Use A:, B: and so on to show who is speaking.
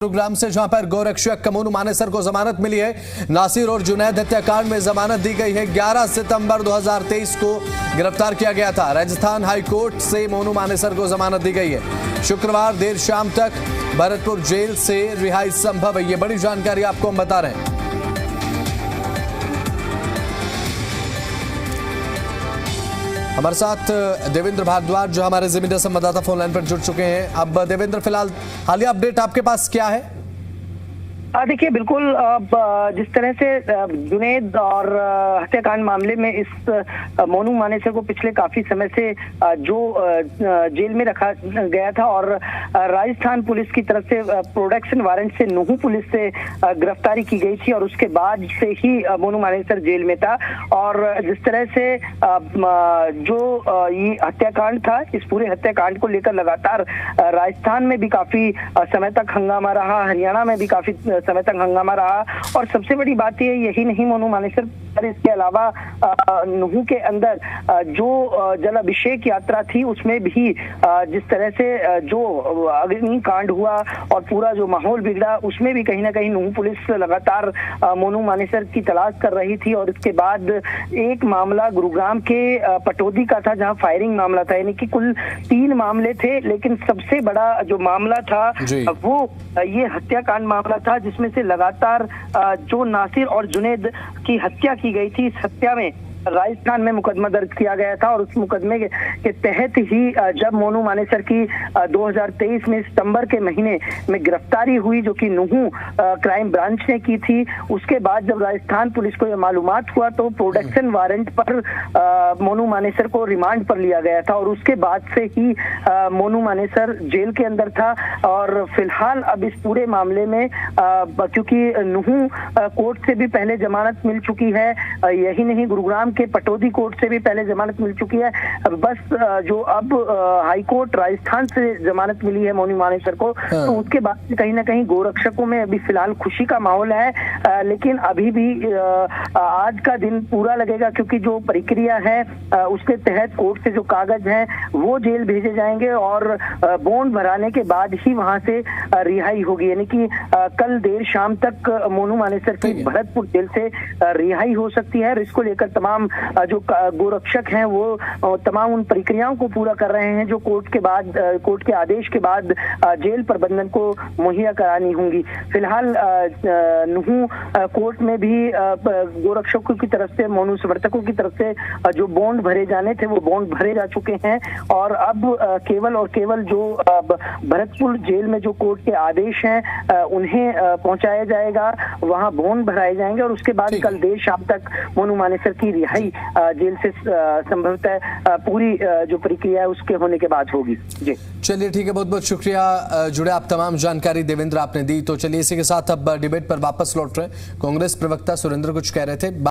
A: गुरुग्राम से जहां पर गोरक्षक मोनू मानेसर को जमानत मिली है। नासिर और जुनैद हत्याकांड में जमानत दी गई है। 11 सितंबर 2023 को गिरफ्तार किया गया था। राजस्थान हाई कोर्ट से मोनू मानेसर को जमानत दी गई है। शुक्रवार देर शाम तक भरतपुर जेल से रिहाई संभव है। ये बड़ी जानकारी आपको हम बता रहे हैं। हमारे साथ देवेंद्र भारद्वाज जो हमारे जमीन संवाददाता फोन लाइन पर जुड़ चुके हैं। अब देवेंद्र, फिलहाल हालिया अपडेट आपके पास क्या है?
B: देखिए, बिल्कुल जिस तरह से जुनैद और हत्याकांड मामले में इस मोनू मानेसर को पिछले काफी समय से जो जेल में रखा गया था और राजस्थान पुलिस की तरफ से प्रोडक्शन वारंट से नूहू पुलिस से गिरफ्तारी की गई थी और उसके बाद से ही मोनू मानेसर जेल में था। और जिस तरह से जो ये हत्याकांड था, इस पूरे हत्याकांड को लेकर लगातार राजस्थान में भी काफी समय तक हंगामा रहा, हरियाणा में भी काफी समय तक हंगामा रहा। और सबसे बड़ी बात यही नहीं मोनू मानेसर पर, इसके अलावा नूहू के अंदर जो जल अभिषेक यात्रा थी उसमें भी जिस तरह से जो अग्निकांड हुआ और पूरा जो माहौल बिगड़ा, उसमें भी कहीं ना कहीं नूहू पुलिस लगातार मोनू मानेसर की तलाश कर रही थी। और इसके बाद एक मामला गुरुग्राम के पटौदी का था जहां फायरिंग मामला था, यानी कि कुल 3 मामले थे। लेकिन सबसे बड़ा जो मामला था वो ये हत्याकांड मामला था, जिसमें से लगातार जो नासिर और जुनैद की हत्या की गई थी, इस हत्या में राजस्थान में मुकदमा दर्ज किया गया था। और उस मुकदमे के तहत ही जब मोनू मानेसर की 2023 में सितंबर के महीने में गिरफ्तारी हुई, जो कि नूहू क्राइम ब्रांच ने की थी, उसके बाद जब राजस्थान पुलिस को यह मालूमात हुआ तो प्रोडक्शन वारंट पर मोनू मानेसर को रिमांड पर लिया गया था। और उसके बाद से ही मोनू मानेसर जेल के अंदर था। और फिलहाल अब इस पूरे मामले में क्योंकि नूहू कोर्ट से भी पहले जमानत मिल चुकी है, यही नहीं गुरुग्राम के पटौदी कोर्ट से भी पहले जमानत मिल चुकी है। बस जो अब हाई कोर्ट राजस्थान से जमानत मिली है मोनू मानेसर को, तो उसके बाद कहीं ना कहीं गोरक्षकों में अभी फिलहाल खुशी का माहौल है। लेकिन अभी भी आज का दिन पूरा लगेगा, क्योंकि जो प्रक्रिया है उसके तहत कोर्ट से जो कागज हैं वो जेल भेजे जाएंगे और बॉन्ड भराने के बाद ही वहां से रिहाई होगी। यानी कि कल देर शाम तक मोनू मानेसर की भरतपुर जेल से रिहाई हो सकती है। और इसको लेकर तमाम जो गोरक्षक हैं वो तमाम उन प्रक्रियाओं को पूरा कर रहे हैं जो कोर्ट के आदेश के बाद जेल प्रबंधन को मुहैया करानी होंगी। फिलहाल नूहू कोर्ट में भी गोरक्षकों की तरफ से, मोनू समर्थकों की तरफ से जो बॉन्ड भरे जाने थे वो बॉन्ड भरे जा चुके हैं। और अब केवल और केवल जो भरतपुर जेल में जो कोर्ट के आदेश हैं उन्हें पहुंचाया जाएगा, वहां बॉन्ड भराए जाएंगे और उसके बाद कल देर शाम तक मोनू मानेसर की रिहाई जेल से संभवतः पूरी जो प्रक्रिया है उसके होने के बाद होगी। जी
A: चलिए, ठीक है, बहुत बहुत शुक्रिया जुड़े आप तमाम जानकारी देवेंद्र आपने दी। तो चलिए, इसी के साथ अब डिबेट पर वापस लौट रहे। कांग्रेस प्रवक्ता सुरेंद्र कुछ कह रहे थे।